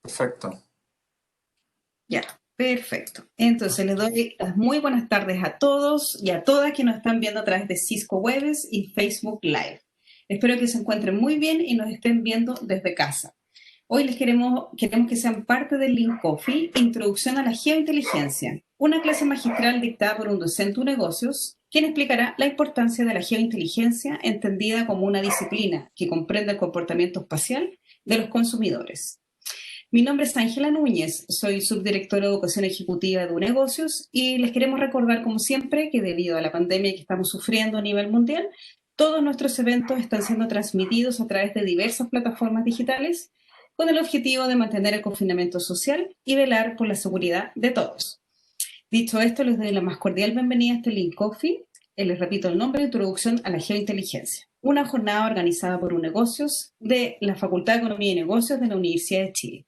Perfecto. Ya, perfecto. Entonces les doy las muy buenas tardes a todos y a todas que nos están viendo a través de Cisco Webes y Facebook Live. Espero que se encuentren muy bien y nos estén viendo desde casa. Hoy queremos que sean parte del Link Coffee, Introducción a la Geointeligencia, una clase magistral dictada por un docente de negocios, quien explicará la importancia de la geointeligencia entendida como una disciplina que comprende el comportamiento espacial de los consumidores. Mi nombre es Ángela Núñez, soy subdirectora de Educación Ejecutiva de Unegocios y les queremos recordar, como siempre, que debido a la pandemia que estamos sufriendo a nivel mundial, todos nuestros eventos están siendo transmitidos a través de diversas plataformas digitales con el objetivo de mantener el confinamiento social y velar por la seguridad de todos. Dicho esto, les doy la más cordial bienvenida a este Link Coffee. Les repito el nombre: Introducción a la Geointeligencia, una jornada organizada por Unegocios de la Facultad de Economía y Negocios de la Universidad de Chile.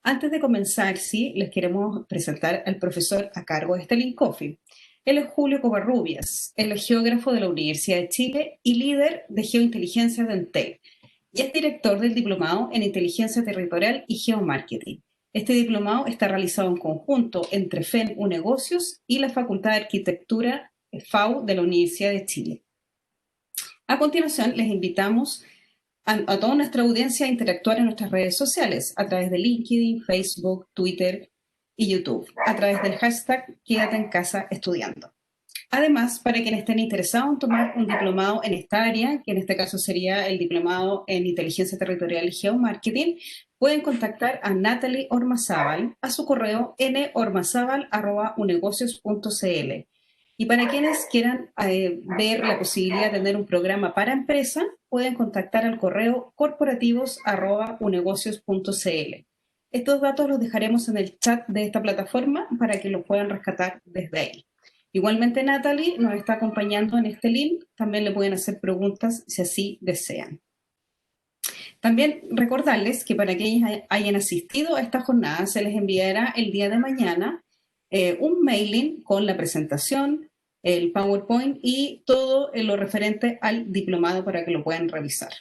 Antes de comenzar, sí, les queremos presentar al profesor a cargo de este Link Coffee. Él es Julio Covarrubias, él es geógrafo de la Universidad de Chile y líder de geointeligencia de Entel, y es director del diplomado en inteligencia territorial y geomarketing. Este diplomado está realizado en conjunto entre FEN Unegocios y la Facultad de Arquitectura FAU de la Universidad de Chile. A continuación, les invitamos a toda nuestra audiencia a interactuar en nuestras redes sociales a través de LinkedIn, Facebook, Twitter y YouTube, a través del hashtag Quédate en casa estudiando. Además, para quienes estén interesados en tomar un diplomado en esta área, que en este caso sería el diplomado en Inteligencia Territorial y Geomarketing, pueden contactar a Natalie Ormazábal a su correo normazábal@unegocios.cl. Y para quienes quieran ver la posibilidad de tener un programa para empresa, pueden contactar al correo corporativos@unegocios.cl. Estos datos los dejaremos en el chat de esta plataforma para que los puedan rescatar desde ahí. Igualmente Natalie nos está acompañando en este link, también le pueden hacer preguntas si así desean. También recordarles que para quienes hayan asistido a esta jornada se les enviará el día de mañana un mailing con la presentación, el PowerPoint y todo lo referente al diplomado para que lo puedan revisar.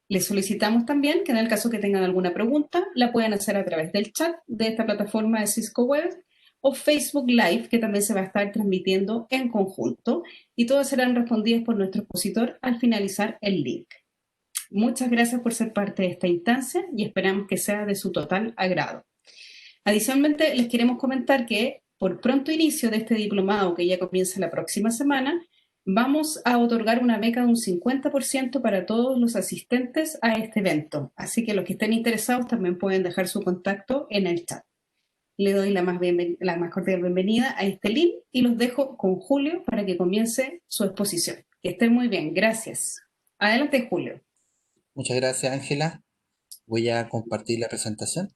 Les solicitamos también que en el caso que tengan alguna pregunta la puedan hacer a través del chat de esta plataforma de Cisco Web o Facebook Live, que también se va a estar transmitiendo en conjunto, y todas serán respondidas por nuestro expositor al finalizar el link. Muchas gracias por ser parte de esta instancia y esperamos que sea de su total agrado. Adicionalmente, les queremos comentar que por pronto inicio de este diplomado, que ya comienza la próxima semana, vamos a otorgar una beca de un 50% para todos los asistentes a este evento. Así que los que estén interesados también pueden dejar su contacto en el chat. Le doy la más cordial bienvenida a este link y los dejo con Julio para que comience su exposición. Que estén muy bien, gracias. Adelante, Julio. Muchas gracias, Ángela. Voy a compartir la presentación.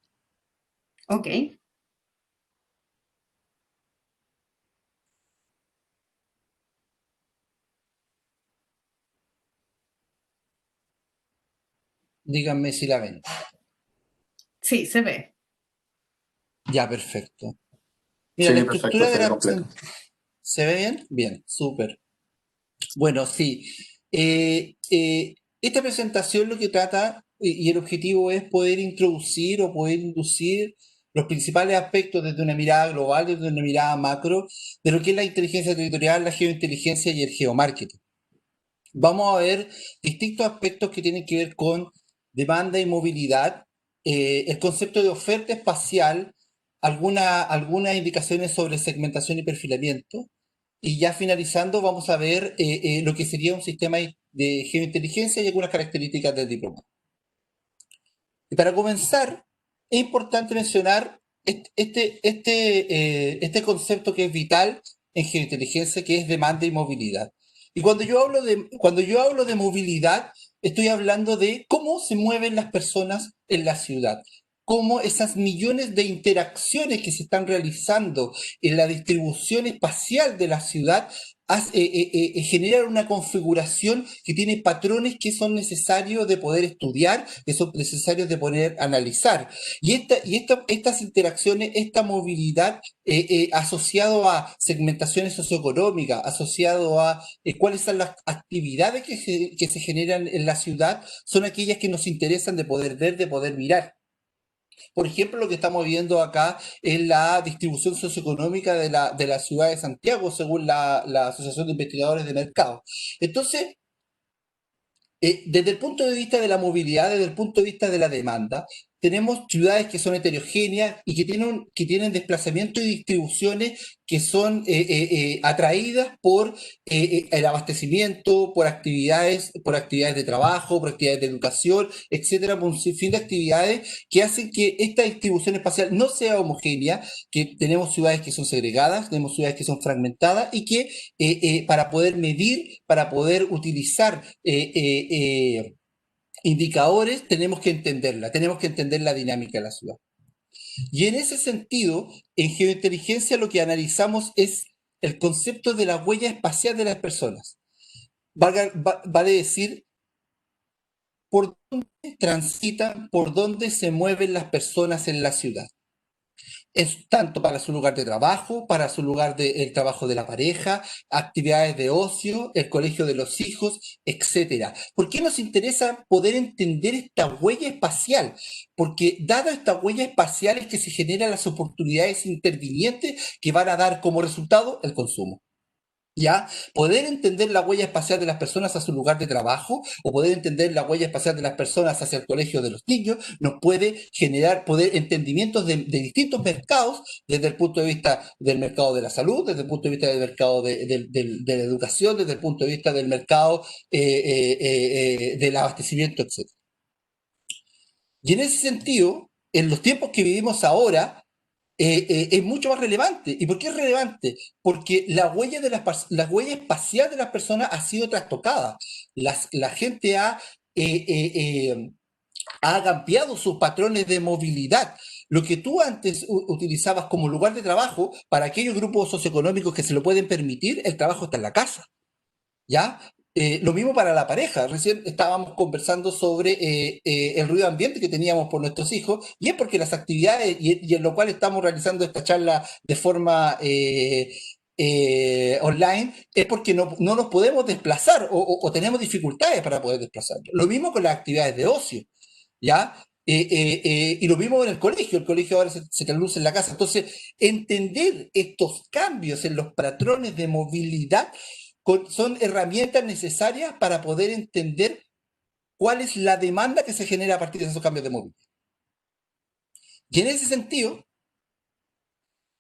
Ok. Díganme si la ven. Sí, se ve. Ya, perfecto. Mira, Sí, la perfecto, estructura se de ve la completo. ¿Se ve bien? Bien, súper. Bueno, sí. Esta presentación lo que trata y el objetivo es poder introducir o poder inducir los principales aspectos desde una mirada global, desde una mirada macro, de lo que es la inteligencia territorial, la geointeligencia y el geomarketing. Vamos a ver distintos aspectos que tienen que ver con demanda y movilidad, el concepto de oferta espacial, algunas indicaciones sobre segmentación y perfilamiento, y ya finalizando vamos a ver lo que sería un sistema de geointeligencia y algunas características del diploma. Y para comenzar, es importante mencionar este concepto que es vital en geointeligencia, que es demanda y movilidad. Y cuando yo hablo de movilidad, estoy hablando de cómo se mueven las personas en la ciudad, cómo esas millones de interacciones que se están realizando en la distribución espacial de la ciudad generan una configuración que tiene patrones que son necesarios de poder estudiar, que son necesarios de poder analizar. Estas interacciones, esta movilidad asociado a segmentaciones socioeconómicas, asociado a cuáles son las actividades que se generan en la ciudad, son aquellas que nos interesan de poder ver, de poder mirar. Por ejemplo, lo que estamos viendo acá es la distribución socioeconómica de la ciudad de Santiago, según la Asociación de Investigadores de Mercado. Entonces, desde el punto de vista de la movilidad, desde el punto de vista de la demanda, tenemos ciudades que son heterogéneas y que tienen desplazamiento y distribuciones que son atraídas por el abastecimiento, por actividades de trabajo, por actividades de educación, etcétera, por un sinfín de actividades que hacen que esta distribución espacial no sea homogénea, que tenemos ciudades que son segregadas, tenemos ciudades que son fragmentadas y que para poder medir, para poder utilizar indicadores, tenemos que entender la dinámica de la ciudad. Y en ese sentido, en geointeligencia lo que analizamos es el concepto de la huella espacial de las personas. Vale decir, por dónde transitan, por dónde se mueven las personas en la ciudad. Es tanto para su lugar de trabajo, para su lugar de el trabajo de la pareja, actividades de ocio, el colegio de los hijos, etcétera. ¿Por qué nos interesa poder entender esta huella espacial? Porque dada esta huella espacial es que se generan las oportunidades intervinientes que van a dar como resultado el consumo. ¿Ya? Poder entender la huella espacial de las personas a su lugar de trabajo o poder entender la huella espacial de las personas hacia el colegio de los niños nos puede generar entendimientos de distintos mercados desde el punto de vista del mercado de la salud, desde el punto de vista del mercado de la educación, desde el punto de vista del mercado del abastecimiento, etc. Y en ese sentido, en los tiempos que vivimos ahora, es mucho más relevante. ¿Y por qué es relevante? Porque la huella espacial de las personas ha sido trastocada. La gente ha cambiado sus patrones de movilidad. Lo que tú antes utilizabas como lugar de trabajo, para aquellos grupos socioeconómicos que se lo pueden permitir, el trabajo está en la casa. ¿Ya? Lo mismo para la pareja. Recién estábamos conversando sobre el ruido ambiente que teníamos por nuestros hijos y es porque las actividades y en lo cual estamos realizando esta charla de forma online es porque no nos podemos desplazar o tenemos dificultades para poder desplazarnos. Lo mismo con las actividades de ocio, ¿ya? Y lo mismo en el colegio ahora se traduce en la casa. Entonces, entender estos cambios en los patrones de movilidad son herramientas necesarias para poder entender cuál es la demanda que se genera a partir de esos cambios de movilidad. Y en ese sentido,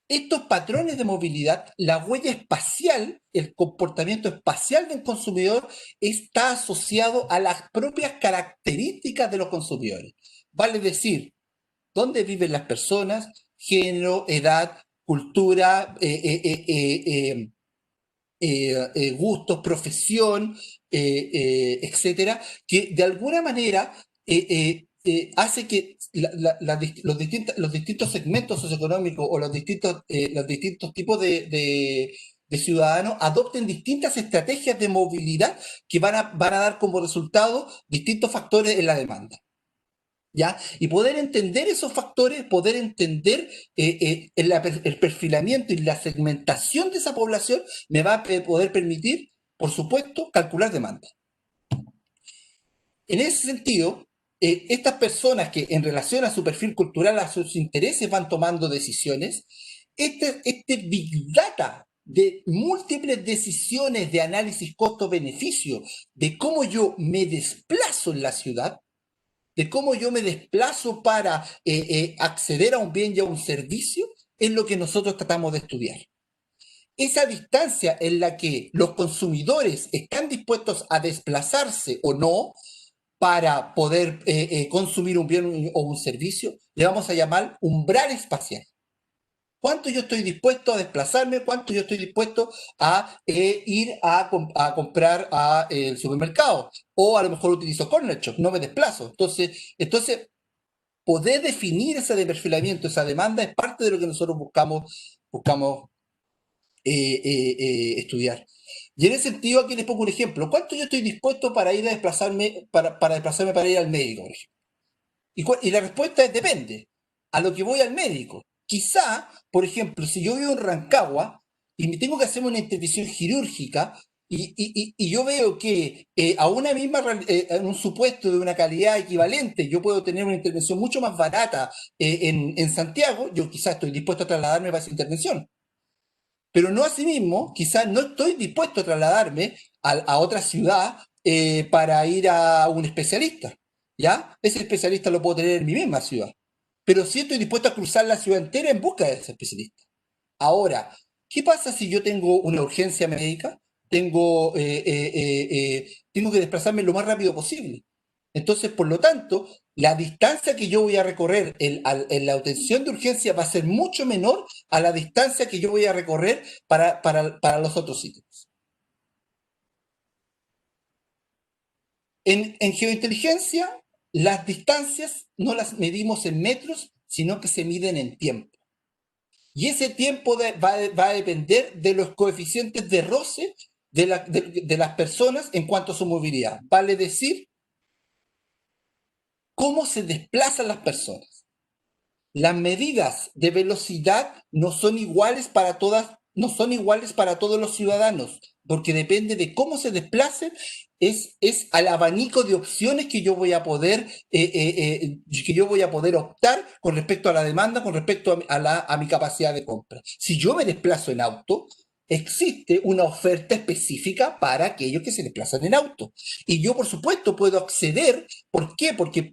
estos patrones de movilidad, la huella espacial, el comportamiento espacial del consumidor está asociado a las propias características de los consumidores. Vale decir, dónde viven las personas, género, edad, cultura, gustos, profesión, etcétera, que de alguna manera hace que los distintos segmentos socioeconómicos o los distintos tipos de ciudadanos adopten distintas estrategias de movilidad que van a dar como resultado distintos factores en la demanda. ¿Ya? Y poder entender esos factores, poder entender el perfilamiento y la segmentación de esa población me va a poder permitir, por supuesto, calcular demanda. En ese sentido, estas personas que en relación a su perfil cultural, a sus intereses van tomando decisiones, este Big Data de múltiples decisiones de análisis costo-beneficio, de cómo yo me desplazo en la ciudad, de cómo yo me desplazo para acceder a un bien y a un servicio, es lo que nosotros tratamos de estudiar. Esa distancia en la que los consumidores están dispuestos a desplazarse o no para poder consumir un bien o un servicio, le vamos a llamar umbral espacial. ¿Cuánto yo estoy dispuesto a desplazarme? ¿Cuánto yo estoy dispuesto a ir a comprar al supermercado? O a lo mejor utilizo Corner Shop, no me desplazo. Entonces, poder definir ese de perfilamiento, esa demanda, es parte de lo que nosotros buscamos estudiar. Y en ese sentido, aquí les pongo un ejemplo. ¿Cuánto yo estoy dispuesto para ir a desplazarme, para desplazarme para ir al médico, por ejemplo? Y la respuesta es depende. A lo que voy al médico. Quizá, por ejemplo, si yo vivo en Rancagua y me tengo que hacer una intervención quirúrgica, Y yo veo que a una misma, en un supuesto de una calidad equivalente, yo puedo tener una intervención mucho más barata en Santiago, yo quizás estoy dispuesto a trasladarme para esa intervención. Pero no asimismo, quizás no estoy dispuesto a trasladarme a otra ciudad para ir a un especialista, ¿ya? Ese especialista lo puedo tener en mi misma ciudad, pero sí estoy dispuesto a cruzar la ciudad entera en busca de ese especialista. Ahora, ¿qué pasa si yo tengo una urgencia médica? Tengo que desplazarme lo más rápido posible. Entonces, por lo tanto, la distancia que yo voy a recorrer en la atención de urgencia va a ser mucho menor a la distancia que yo voy a recorrer para los otros sitios. En geointeligencia, las distancias no las medimos en metros, sino que se miden en tiempo. Y ese tiempo va a depender de los coeficientes de roce de las personas en cuanto a su movilidad. Vale decir, cómo se desplazan las personas. Las medidas de velocidad no son iguales para todas, no son iguales para todos los ciudadanos, porque depende de cómo se desplacen, es al abanico de opciones que yo voy a poder, que yo voy a poder optar con respecto a la demanda, con respecto a mi capacidad de compra. Si yo me desplazo en auto, existe una oferta específica para aquellos que se desplazan en auto. Y yo, por supuesto, puedo acceder. ¿Por qué? Porque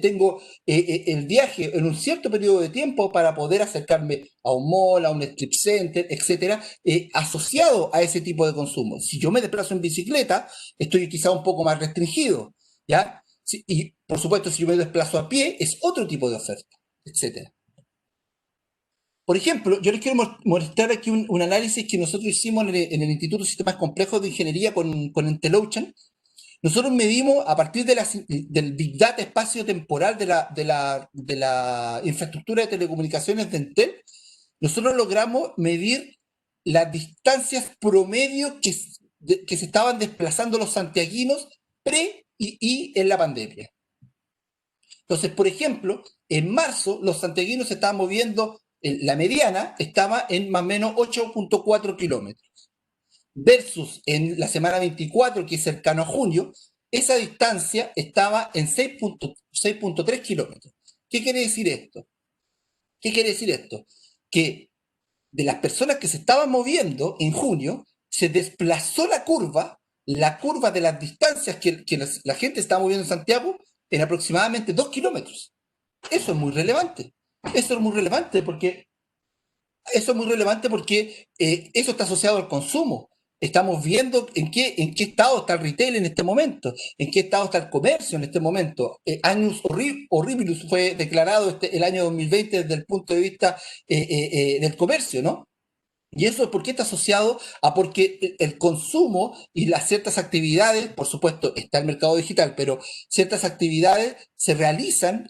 tengo el viaje en un cierto periodo de tiempo para poder acercarme a un mall, a un strip center, etcétera, asociado a ese tipo de consumo. Si yo me desplazo en bicicleta, estoy quizá un poco más restringido, ¿ya? Y por supuesto, si yo me desplazo a pie, es otro tipo de oferta, etcétera. Por ejemplo, yo les quiero mostrar aquí un análisis que nosotros hicimos en el Instituto de Sistemas Complejos de Ingeniería con Entelocean. Nosotros medimos a partir del Big Data espacio-temporal de la infraestructura de telecomunicaciones de Entel. Nosotros logramos medir las distancias promedio que se estaban desplazando los santiaguinos pre y en la pandemia. Entonces, por ejemplo, en marzo los santiaguinos se estaban moviendo, la mediana estaba en más o menos 8.4 kilómetros, versus en la semana 24, que es cercano a junio, esa distancia estaba en 6.3 kilómetros. ¿Qué quiere decir esto? ¿Qué quiere decir esto? Que de las personas que se estaban moviendo en junio, se desplazó la curva de las distancias que la gente estaba moviendo en Santiago en aproximadamente 2 kilómetros. Eso es muy relevante. Eso es muy relevante porque eso está asociado al consumo. Estamos viendo en qué estado está el retail en este momento, en qué estado está el comercio en este momento. Annus horribilus fue declarado el año 2020 desde el punto de vista del comercio, ¿no? Y eso, ¿por qué está asociado a porque el consumo y las ciertas actividades, por supuesto, está el mercado digital, pero ciertas actividades se realizan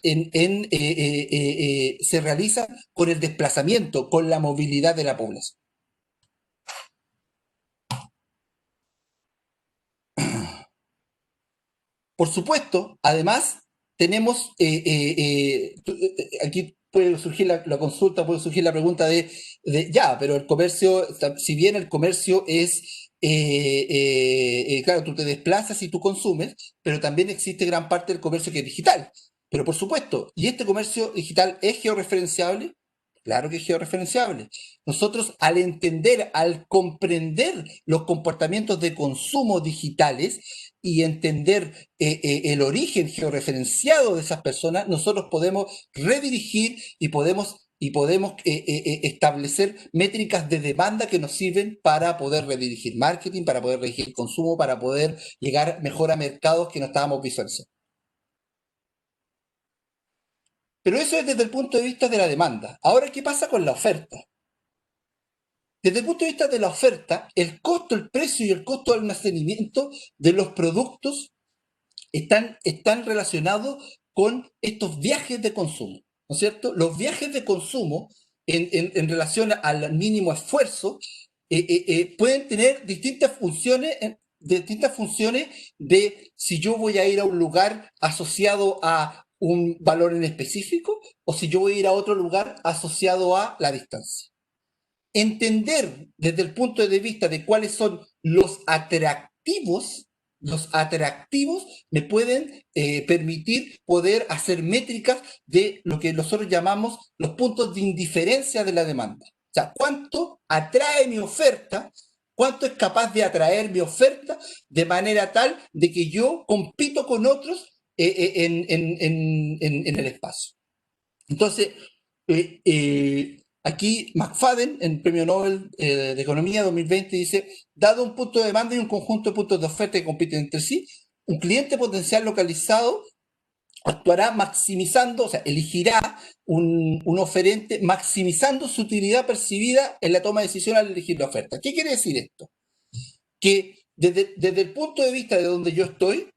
con el desplazamiento, con la movilidad de la población? Por supuesto, además, tenemos, aquí puede surgir la consulta, puede surgir la pregunta ya, pero el comercio, si bien el comercio es, claro, tú te desplazas y tú consumes, pero también existe gran parte del comercio que es digital. Pero por supuesto, ¿y este comercio digital es georreferenciable? Claro que es georreferenciable. Nosotros, al entender, al comprender los comportamientos de consumo digitales, y entender el origen georreferenciado de esas personas, nosotros podemos redirigir y podemos establecer métricas de demanda que nos sirven para poder redirigir marketing, para poder redirigir consumo, para poder llegar mejor a mercados que no estábamos visualizando. Pero eso es desde el punto de vista de la demanda. Ahora, ¿qué pasa con la oferta? Desde el punto de vista de la oferta, el costo, el precio y el costo de almacenamiento de los productos están relacionados con estos viajes de consumo, ¿no es cierto? Los viajes de consumo en relación al mínimo esfuerzo pueden tener distintas funciones de si yo voy a ir a un lugar asociado a un valor en específico o si yo voy a ir a otro lugar asociado a la distancia. entender desde el punto de vista de cuáles son los atractivos me pueden permitir poder hacer métricas de lo que nosotros llamamos los puntos de indiferencia de la demanda. O sea, cuánto atrae mi oferta, cuánto es capaz de atraer mi oferta de manera tal de que yo compito con otros en el espacio. Entonces, aquí McFadden, en el Premio Nobel de Economía 2020, dice, dado un punto de demanda y un conjunto de puntos de oferta que compiten entre sí, un cliente potencial localizado actuará maximizando, o sea, elegirá un oferente maximizando su utilidad percibida en la toma de decisión al elegir la oferta. ¿Qué quiere decir esto? Que desde el punto de vista de donde yo estoy,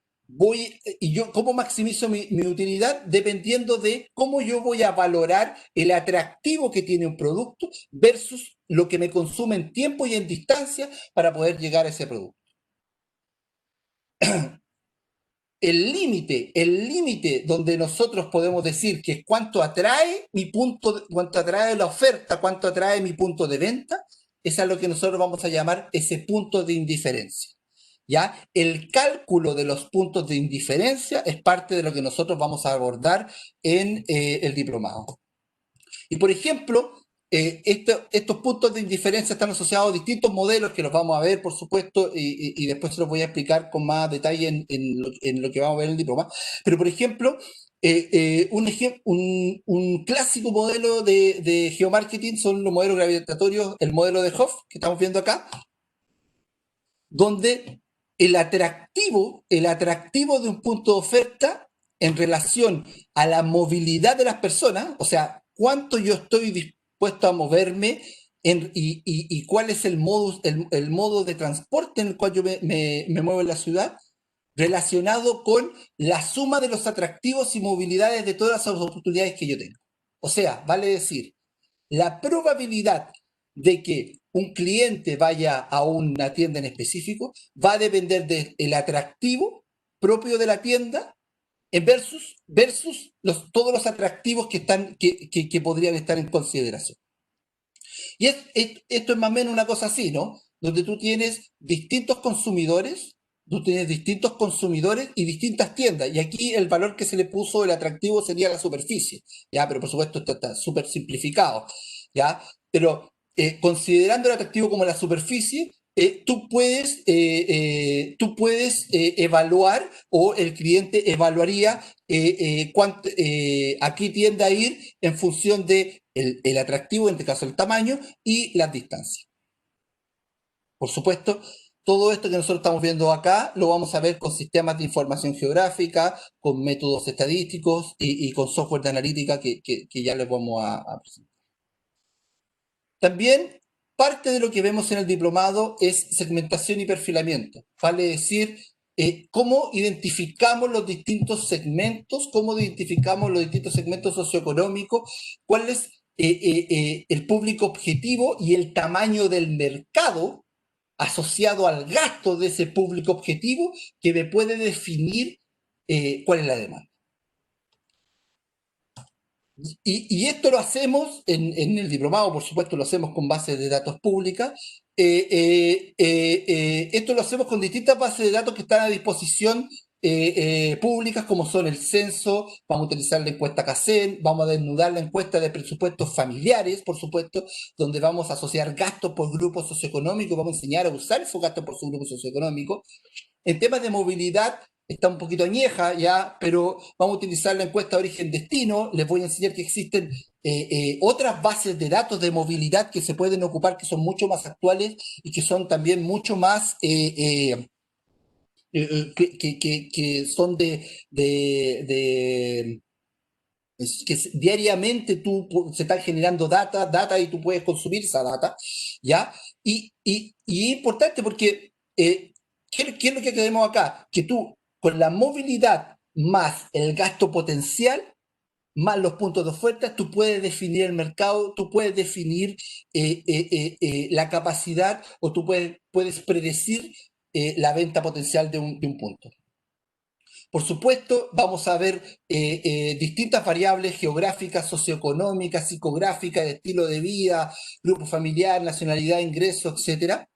y yo cómo maximizo mi utilidad dependiendo de cómo yo voy a valorar el atractivo que tiene un producto versus lo que me consume en tiempo y en distancia para poder llegar a ese producto. El límite donde nosotros podemos decir que es cuánto atrae cuánto atrae la oferta, cuánto atrae mi punto de venta, es a lo que nosotros vamos a llamar ese punto de indiferencia. ¿Ya? El cálculo de los puntos de indiferencia es parte de lo que nosotros vamos a abordar en el diplomado. Y por ejemplo, estos puntos de indiferencia están asociados a distintos modelos que los vamos a ver, por supuesto, y después se los voy a explicar con más detalle en lo que vamos a ver en el diploma. Pero, por ejemplo, un clásico modelo de geomarketing son los modelos gravitatorios, el modelo de Hoff, que estamos viendo acá, donde el atractivo de un punto de oferta en relación a la movilidad de las personas, o sea, cuánto yo estoy dispuesto a moverme y cuál es el modo de transporte en el cual yo me muevo en la ciudad, relacionado con la suma de los atractivos y movilidades de todas las oportunidades que yo tengo. O sea, vale decir, la probabilidad de que un cliente vaya a una tienda en específico va a depender del atractivo propio de la tienda versus todos los atractivos que podrían estar en consideración. Y esto es más o menos una cosa así, ¿no? Donde tú tienes distintos consumidores y distintas tiendas. Y aquí el valor que se le puso, el atractivo, sería la superficie, ¿ya? Pero por supuesto esto está súper simplificado, ¿ya? Pero considerando el atractivo como la superficie, tú puedes evaluar o el cliente evaluaría a qué tiende a ir en función de el atractivo, en este caso el tamaño, y las distancias. Por supuesto, todo esto que nosotros estamos viendo acá lo vamos a ver con sistemas de información geográfica, con métodos estadísticos y con software de analítica que ya les vamos a presentar. También parte de lo que vemos en el diplomado es segmentación y perfilamiento. Vale decir, cómo identificamos los distintos segmentos, socioeconómicos, cuál es el público objetivo y el tamaño del mercado asociado al gasto de ese público objetivo que me puede definir cuál es la demanda. Y esto lo hacemos en el diplomado, por supuesto, lo hacemos con bases de datos públicas. Esto lo hacemos con distintas bases de datos que están a disposición públicas, como son el censo, vamos a utilizar la encuesta CACEN, vamos a desnudar la encuesta de presupuestos familiares, por supuesto, donde vamos a asociar gastos por grupos socioeconómicos, vamos a enseñar a usar esos gastos por su grupo socioeconómico. En temas de movilidad, está un poquito añeja ya, pero vamos a utilizar la encuesta de origen-destino. Les voy a enseñar que existen otras bases de datos de movilidad que se pueden ocupar, que son mucho más actuales y que son también mucho más, que son que diariamente se están generando data y tú puedes consumir esa data, ¿ya? Y importante porque, ¿qué es lo que queremos acá? Que tú, con la movilidad más el gasto potencial, más los puntos de oferta, tú puedes definir el mercado, tú puedes definir la capacidad o tú puedes predecir la venta potencial de un punto. Por supuesto, vamos a ver distintas variables geográficas, socioeconómicas, psicográficas, de estilo de vida, grupo familiar, nacionalidad, ingreso, etcétera,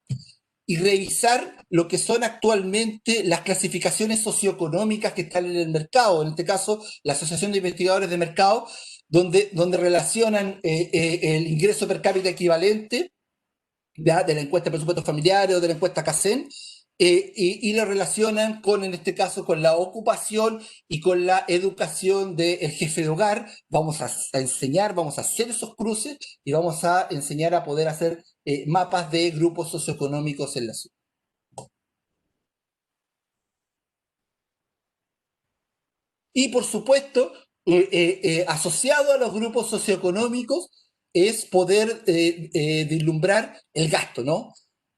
y revisar lo que son actualmente las clasificaciones socioeconómicas que están en el mercado, en este caso la Asociación de Investigadores de Mercado, donde relacionan el ingreso per cápita equivalente, ¿ya?, de la encuesta de presupuestos familiares o de la encuesta CACEN, y lo relacionan con, en este caso, con la ocupación y con la educación del jefe de hogar. Vamos a enseñar, vamos a hacer esos cruces y vamos a enseñar a poder hacer mapas de grupos socioeconómicos en la ciudad. Y por supuesto, asociado a los grupos socioeconómicos es poder vislumbrar el gasto, ¿no?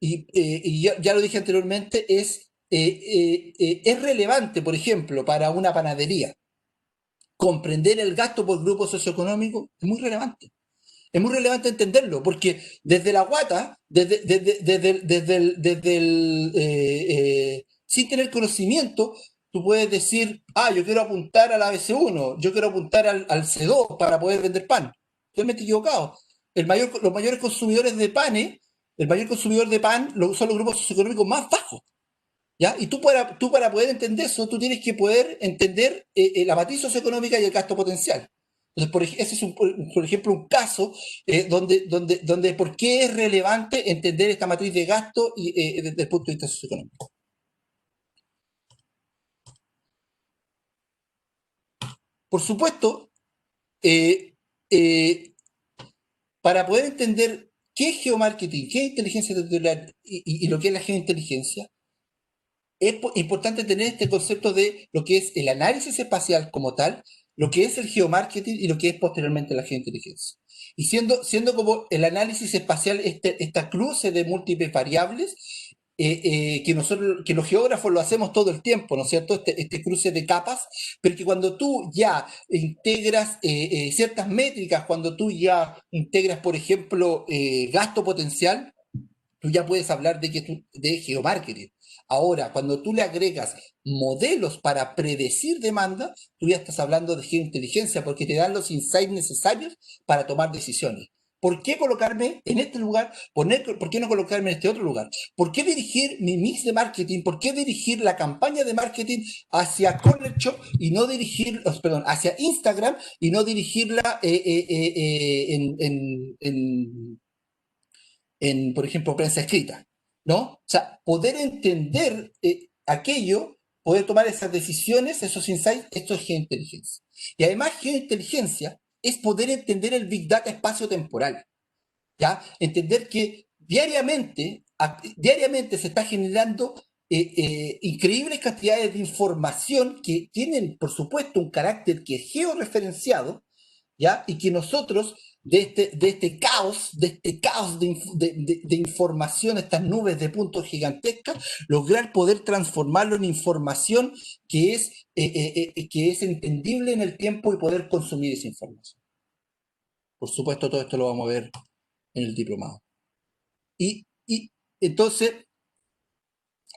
Y ya lo dije anteriormente, es relevante, por ejemplo, para una panadería, comprender el gasto por grupo socioeconómico es muy relevante. Es muy relevante entenderlo, porque desde la guata, sin tener conocimiento, tú puedes decir, yo quiero apuntar a la ABC1, yo quiero apuntar al C2 para poder vender pan. Totalmente equivocado. Los mayores consumidores de panes, el mayor consumidor de pan son los grupos socioeconómicos más bajos. ¿Ya? Y tú para poder entender eso, tú tienes que poder entender la matriz socioeconómica y el gasto potencial. Entonces, ese es, por ejemplo, un caso donde por qué es relevante entender esta matriz de gasto desde el punto de vista socioeconómico. Por supuesto, para poder entender qué es geomarketing, qué es inteligencia territorial y lo que es la geointeligencia, es importante tener este concepto de lo que es el análisis espacial como tal, lo que es el geomarketing y lo que es posteriormente la geointeligencia. Y siendo como el análisis espacial esta cruce de múltiples variables, que los geógrafos lo hacemos todo el tiempo, ¿no es cierto? Este cruce de capas, pero que cuando tú ya integras ciertas métricas, cuando tú ya integras, por ejemplo, gasto potencial, tú ya puedes hablar de geomarketing. Ahora, cuando tú le agregas modelos para predecir demanda, tú ya estás hablando de geointeligencia, porque te dan los insights necesarios para tomar decisiones. ¿Por qué colocarme en este lugar? ¿Por qué no colocarme en este otro lugar? ¿Por qué dirigir mi mix de marketing? ¿Por qué dirigir la campaña de marketing hacia Corner Shop y no hacia Instagram y no dirigirla por ejemplo, prensa escrita, ¿no? O sea, poder entender aquello, poder tomar esas decisiones, esos insights, esto es geointeligencia. Y además, geointeligencia es poder entender el Big Data espacio-temporal, ¿ya? Entender que diariamente se está generando increíbles cantidades de información que tienen, por supuesto, un carácter que es georreferenciado, ¿ya? Y que nosotros, de este caos de información, estas nubes de puntos gigantescas, lograr poder transformarlo en información que es entendible en el tiempo y poder consumir esa información. Por supuesto, todo esto lo vamos a ver en el diplomado. Y entonces,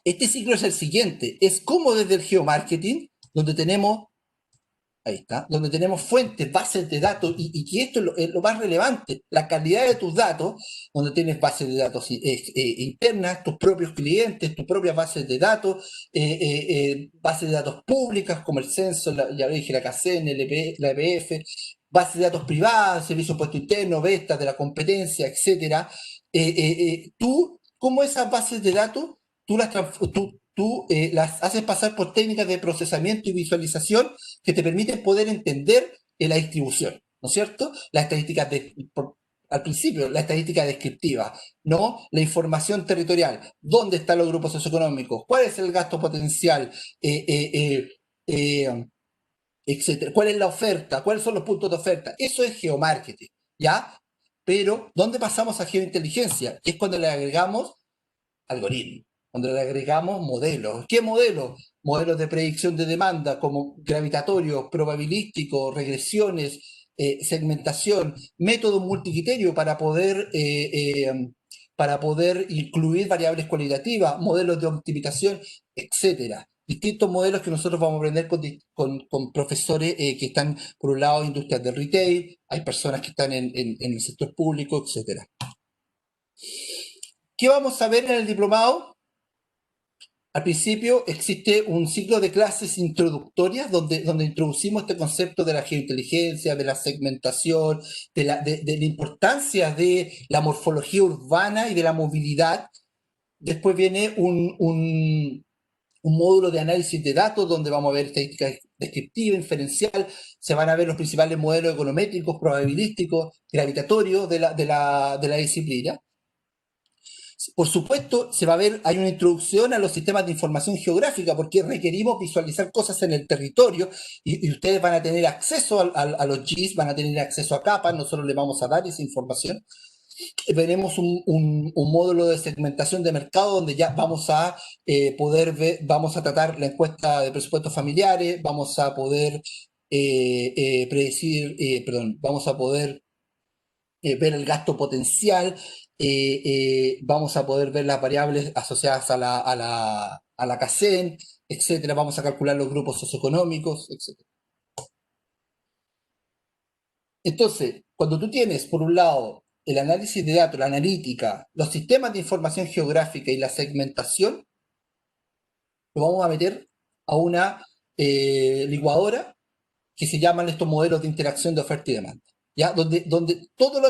este ciclo es el siguiente, es como desde el geomarketing, donde tenemos donde tenemos fuentes, bases de datos, y que esto es lo más relevante, la calidad de tus datos, donde tienes bases de datos internas, tus propios clientes, tus propias bases de datos, bases de datos públicas como el censo, ya lo dije, la CACEN, la EPF, bases de datos privadas, servicio de impuesto interno, vestas de la competencia, etcétera. Tú, como esas bases de datos, las haces pasar por técnicas de procesamiento y visualización que te permiten poder entender la distribución, ¿no es cierto? Las estadísticas al principio, la estadística descriptiva, ¿no? La información territorial, dónde están los grupos socioeconómicos, cuál es el gasto potencial, etcétera, cuál es la oferta, cuáles son los puntos de oferta. Eso es geomarketing, ¿ya? Pero, ¿dónde pasamos a geointeligencia? Que es cuando le agregamos algoritmos, cuando le agregamos modelos. ¿Qué modelos? Modelos de predicción de demanda como gravitatorios, probabilísticos, regresiones, segmentación, método multicriterio para poder incluir variables cualitativas, modelos de optimización, etcétera. distintos modelos que nosotros vamos a aprender con profesores que están, por un lado, industrias del retail, hay personas que están en el sector público, etcétera. ¿Qué vamos a ver en el diplomado? Al principio existe un ciclo de clases introductorias donde introducimos este concepto de la geointeligencia, de la segmentación, de la importancia de la morfología urbana y de la movilidad. Después viene un módulo de análisis de datos donde vamos a ver estadística descriptiva, inferencial, se van a ver los principales modelos econométricos, probabilísticos, gravitatorios de la disciplina. Por supuesto, se va a ver, hay una introducción a los sistemas de información geográfica porque requerimos visualizar cosas en el territorio y ustedes van a tener acceso a los GIS, van a tener acceso a capas, nosotros les vamos a dar esa información. Veremos un módulo de segmentación de mercado donde ya vamos a poder ver, vamos a tratar la encuesta de presupuestos familiares, vamos a poder predecir, perdón, vamos a poder ver el gasto potencial, vamos a poder ver las variables asociadas a la CACEN, etcétera, vamos a calcular los grupos socioeconómicos, etcétera. Entonces, cuando tú tienes, por un lado, el análisis de datos, la analítica, los sistemas de información geográfica y la segmentación, lo vamos a meter a una licuadora que se llaman estos modelos de interacción de oferta y demanda, ¿ya? Donde todo lo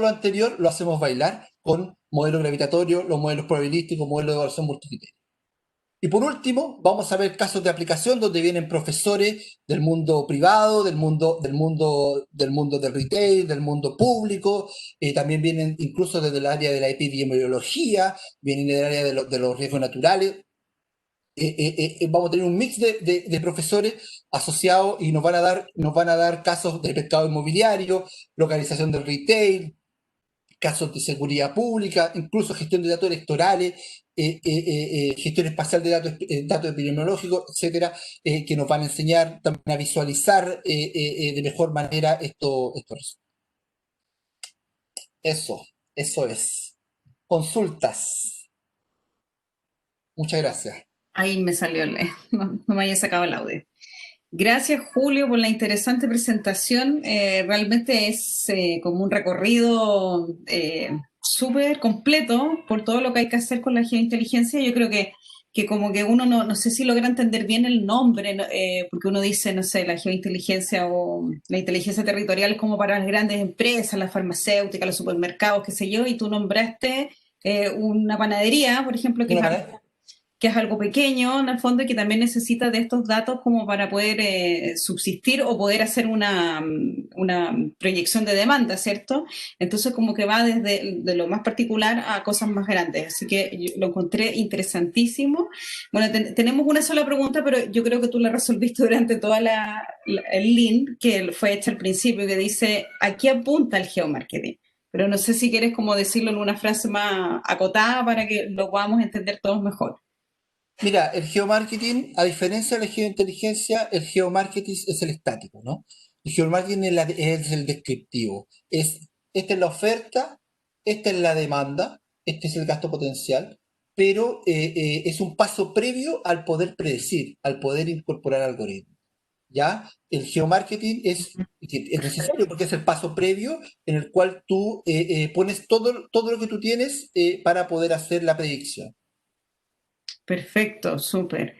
anterior lo hacemos bailar con modelos gravitatorios, los modelos probabilísticos, modelos de evaluación multicriterio. Y por último, vamos a ver casos de aplicación donde vienen profesores del mundo privado, del retail, del mundo público, también vienen incluso desde el área de la epidemiología, vienen del área de los riesgos naturales. Vamos a tener un mix de profesores asociados y nos van a dar casos de mercado inmobiliario, localización del retail, casos de seguridad pública, incluso gestión de datos electorales, gestión espacial de datos epidemiológicos, etcétera, que nos van a enseñar también a visualizar de mejor manera estos. Eso es. Consultas. Muchas gracias. Ahí me salió no me haya sacado el audio. Gracias, Julio, por la interesante presentación. Realmente es como un recorrido súper completo por todo lo que hay que hacer con la geointeligencia. Yo creo que como que uno no sé si logra entender bien el nombre, ¿no? Porque uno dice, no sé, la geointeligencia o la inteligencia territorial es como para las grandes empresas, las farmacéuticas, los supermercados, qué sé yo, y tú nombraste una panadería, por ejemplo, De una manera, que es algo pequeño en el fondo y que también necesita de estos datos como para poder subsistir o poder hacer una proyección de demanda, ¿cierto? Entonces como que va desde de lo más particular a cosas más grandes, así que yo lo encontré interesantísimo. Bueno, tenemos una sola pregunta, pero yo creo que tú la resolviste durante toda el link que fue hecha al principio, que dice, ¿a qué apunta el geomarketing? Pero no sé si quieres como decirlo en una frase más acotada para que lo podamos entender todos mejor. mira, el geomarketing, a diferencia de la geointeligencia, el geomarketing es el estático, ¿no? El geomarketing es el descriptivo. Esta es la oferta, esta es la demanda, este es el gasto potencial, pero es un paso previo al poder predecir, al poder incorporar algoritmos. ¿Ya? El geomarketing es necesario porque es el paso previo en el cual tú pones todo lo que tú tienes para poder hacer la predicción. Perfecto, súper.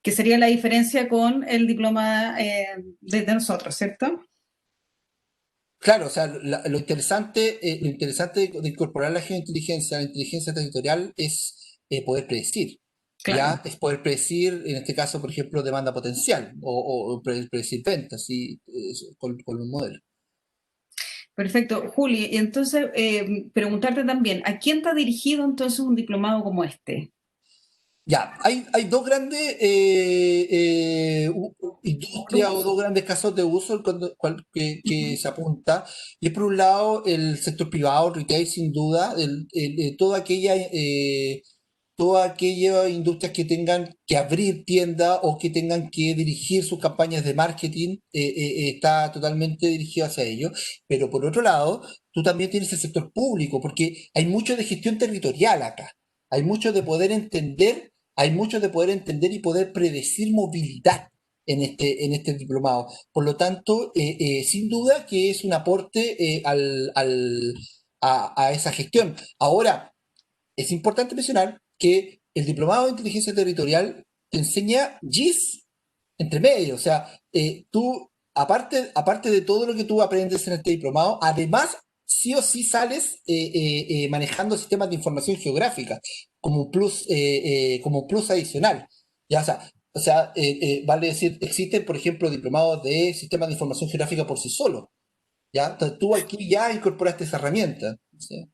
Que sería la diferencia con el diploma de nosotros, ¿cierto? Claro, o sea, lo interesante de incorporar la geointeligencia a la inteligencia territorial es poder predecir, Claro. ¿ya? Es poder predecir, en este caso, por ejemplo, demanda potencial o predecir ventas, ¿sí? Con un modelo. Perfecto. Juli, y entonces preguntarte también, ¿a quién está dirigido entonces un diplomado como este? Ya, hay dos grandes industrias o dos grandes casos de uso que se apunta. Y es por un lado el sector privado, el retail, sin duda, todas aquellas industrias que tengan que abrir tiendas o que tengan que dirigir sus campañas de marketing, está totalmente dirigido hacia ello. Pero por otro lado, tú también tienes el sector público, porque hay mucho de gestión territorial acá. Hay mucho de poder entender hay mucho de poder entender y poder predecir movilidad en este diplomado. Por lo tanto, sin duda que es un aporte a esa gestión. Ahora, es importante mencionar que el diplomado de inteligencia territorial te enseña GIS entre medio. O sea, tú, aparte de todo lo que tú aprendes en este diplomado, además, sí o sí sales manejando sistemas de información geográfica como un plus adicional. Ya, vale decir, existen, por ejemplo, diplomados de sistemas de información geográfica por sí solo. ¿Ya? Entonces, tú aquí ya incorporaste esa herramienta. ¿Sí?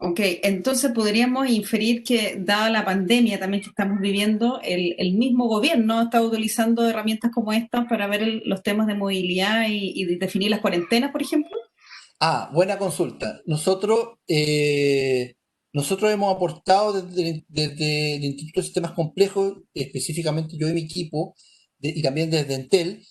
Ok, entonces podríamos inferir que, dada la pandemia también que estamos viviendo, el mismo gobierno está utilizando herramientas como estas para ver los temas de movilidad y definir las cuarentenas, por ejemplo. Ah, buena consulta. Nosotros hemos aportado desde el Instituto de Sistemas Complejos, específicamente yo y mi equipo, y también desde Entel,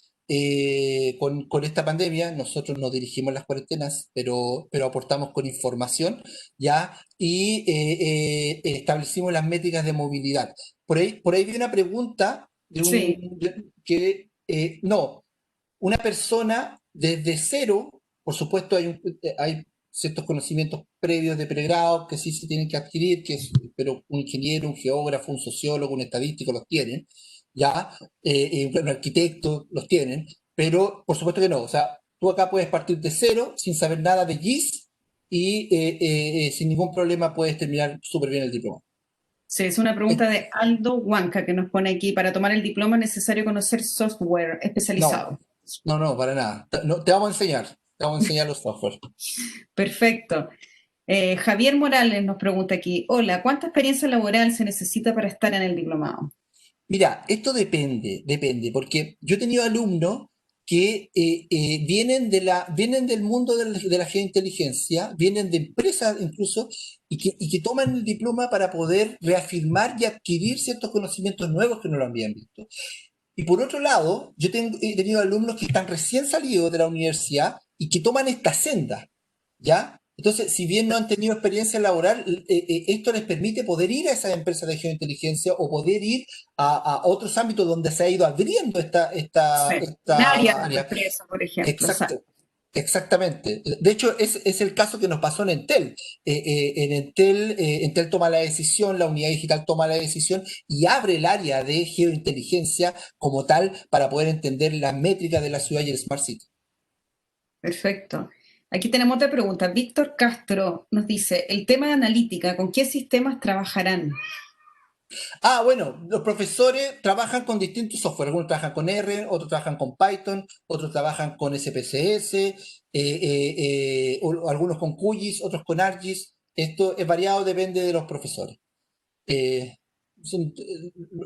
con esta pandemia. Nosotros no dirigimos las cuarentenas, pero aportamos con información, ¿ya? Y establecimos las métricas de movilidad. Por ahí vi una pregunta Sí, no, una persona desde cero, por supuesto hay ciertos conocimientos previos de pregrado que sí se tienen que adquirir, pero un ingeniero, un geógrafo, un sociólogo, un estadístico los tienen, ya, un arquitecto los tienen, pero por supuesto que no. O sea, tú acá puedes partir de cero sin saber nada de GIS y sin ningún problema puedes terminar súper bien el diploma. sí, es una Eh, pregunta de Aldo Huanca que nos pone aquí. Para tomar el diploma es necesario conocer software no, especializado. no, para nada. Te vamos a enseñar, te vamos a enseñar los software. Perfecto. Javier Morales nos pregunta aquí, hola, ¿cuánta experiencia laboral se necesita para estar en el diplomado? Mira, esto depende, porque yo he tenido alumnos que vienen del mundo de la geointeligencia, vienen de empresas incluso, y que toman el diploma para poder reafirmar y adquirir ciertos conocimientos nuevos que no lo habían visto. Y por otro lado, he tenido alumnos que están recién salidos de la universidad y que toman esta senda, ¿ya? Entonces, si bien no han tenido experiencia laboral, esto les permite poder ir a esas empresas de geointeligencia o poder ir a otros ámbitos donde se ha ido abriendo Sí, un área esta de la área. empresa, por ejemplo. Exacto, exactamente. De hecho, es el caso que nos pasó en Entel. En Entel, Entel toma la decisión, la unidad digital toma la decisión y abre el área de geointeligencia como tal para poder entender las métricas de la ciudad y el Smart City. Perfecto. Aquí tenemos otra pregunta. Víctor Castro nos dice, el tema de analítica, ¿con qué sistemas trabajarán? Ah, bueno, los profesores trabajan con distintos software. Algunos trabajan con R, otros trabajan con Python, otros trabajan con SPSS, algunos con QGIS, otros con ArcGIS. Esto es variado, depende de los profesores. Eh,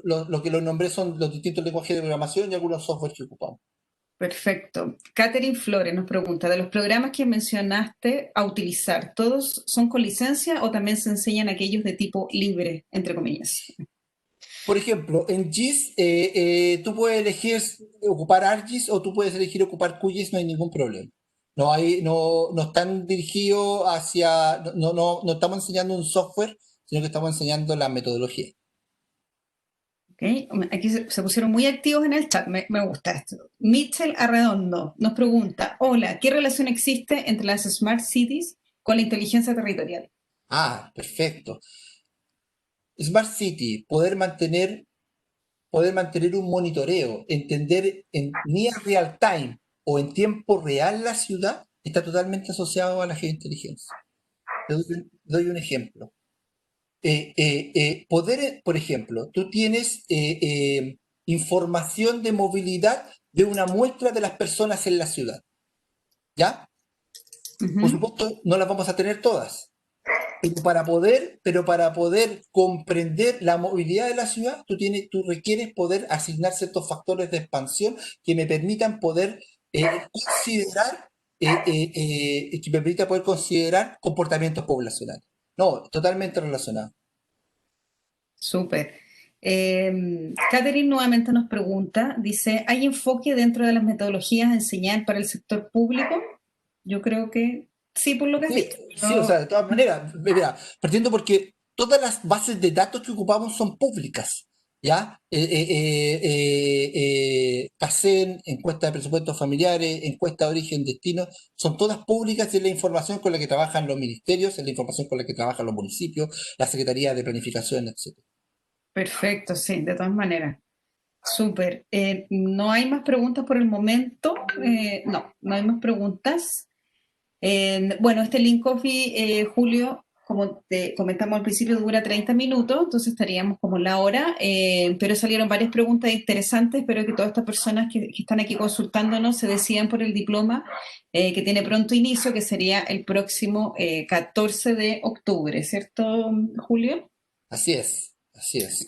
lo que los nombré son los distintos lenguajes de programación y algunos software que ocupamos. Perfecto. Catherine Flores nos pregunta, de los programas que mencionaste a utilizar, ¿todos son con licencia o también se enseñan aquellos de tipo libre, entre comillas? Por ejemplo, en GIS tú puedes elegir ocupar ArcGIS o tú puedes elegir ocupar QGIS, no hay ningún problema. No están dirigidos no estamos enseñando un software, sino que estamos enseñando la metodología. ¿Ok? Aquí se pusieron muy activos en el chat, me gusta esto. Mitchell Arredondo nos pregunta, hola, ¿qué relación existe entre las Smart Cities con la inteligencia territorial? Ah, perfecto. Smart City, poder mantener un monitoreo, entender en near real time o en tiempo real la ciudad, está totalmente asociado a la geointeligencia. Doy un ejemplo. Por ejemplo, tú tienes información de movilidad de una muestra de las personas en la ciudad, ¿ya? Por Ujú. supuesto, no las vamos a tener todas, pero para poder comprender la movilidad de la ciudad, tú requieres poder asignar ciertos factores de expansión que me permitan poder considerar, que me permita poder considerar comportamientos poblacionales. No, totalmente relacionado. Súper. Catherine nuevamente nos pregunta, dice, ¿hay enfoque dentro de las metodologías a enseñar para el sector público? Yo creo que sí, por lo que has Sí, dicho. sí, o sea, de todas maneras, mira, partiendo porque todas las bases de datos que ocupamos son públicas, ¿ya? CACEN, encuesta de presupuestos familiares, encuesta de origen, destino, son todas públicas y es la información con la que trabajan los ministerios, es la información con la que trabajan los municipios, la Secretaría de Planificación, etcétera. Perfecto, sí, de todas maneras. Súper. ¿No hay más preguntas por el momento? No, no hay más preguntas. Bueno, este Link Coffee, Julio, como te comentamos al principio, dura 30 minutos, entonces estaríamos como en la hora, pero salieron varias preguntas interesantes. Espero que todas estas personas que están aquí consultándonos se decidan por el diploma que tiene pronto inicio, que sería el próximo 14 de octubre, ¿cierto, Julio? El Así es,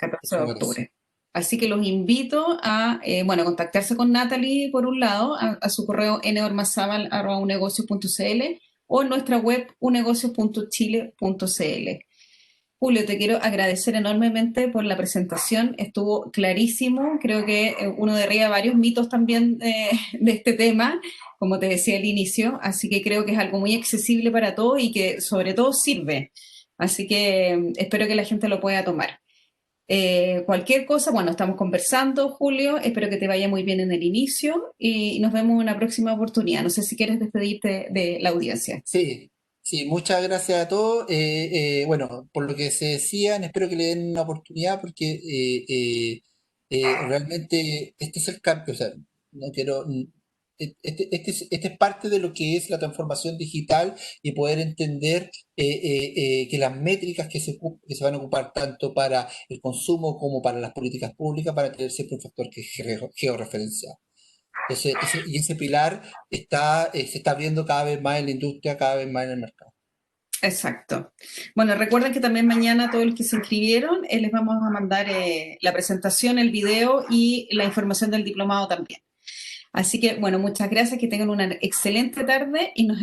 14 eso de me parece. octubre. Así que los invito a, bueno, contactarse con Natalie por un lado, a su correo normazábal@unegocio.cl o en nuestra web unegocios.chile.cl. Julio, te quiero agradecer enormemente por la presentación, estuvo clarísimo, creo que uno derriba varios mitos también de este tema, como te decía al inicio, así que creo que es algo muy accesible para todos y que sobre todo sirve. Así que espero que la gente lo pueda tomar. Cualquier cosa, bueno, estamos conversando, Julio. Espero que te vaya muy bien en el inicio y nos vemos en una próxima oportunidad. No sé si quieres despedirte de la audiencia. Sí, sí, muchas gracias a todos. Bueno, por lo que se decían, espero que le den una oportunidad porque realmente este es el cambio. O sea, no quiero. Este es parte de lo que es la transformación digital y poder entender que las métricas que se van a ocupar tanto para el consumo como para las políticas públicas van a tener siempre un factor que es georreferencial. Entonces, ese pilar se está viendo cada vez más en la industria, cada vez más en el mercado. Exacto. Bueno, recuerden que también mañana todos los que se inscribieron les vamos a mandar la presentación, el video y la información del diplomado también. Así que, bueno, muchas gracias, que tengan una excelente tarde y nos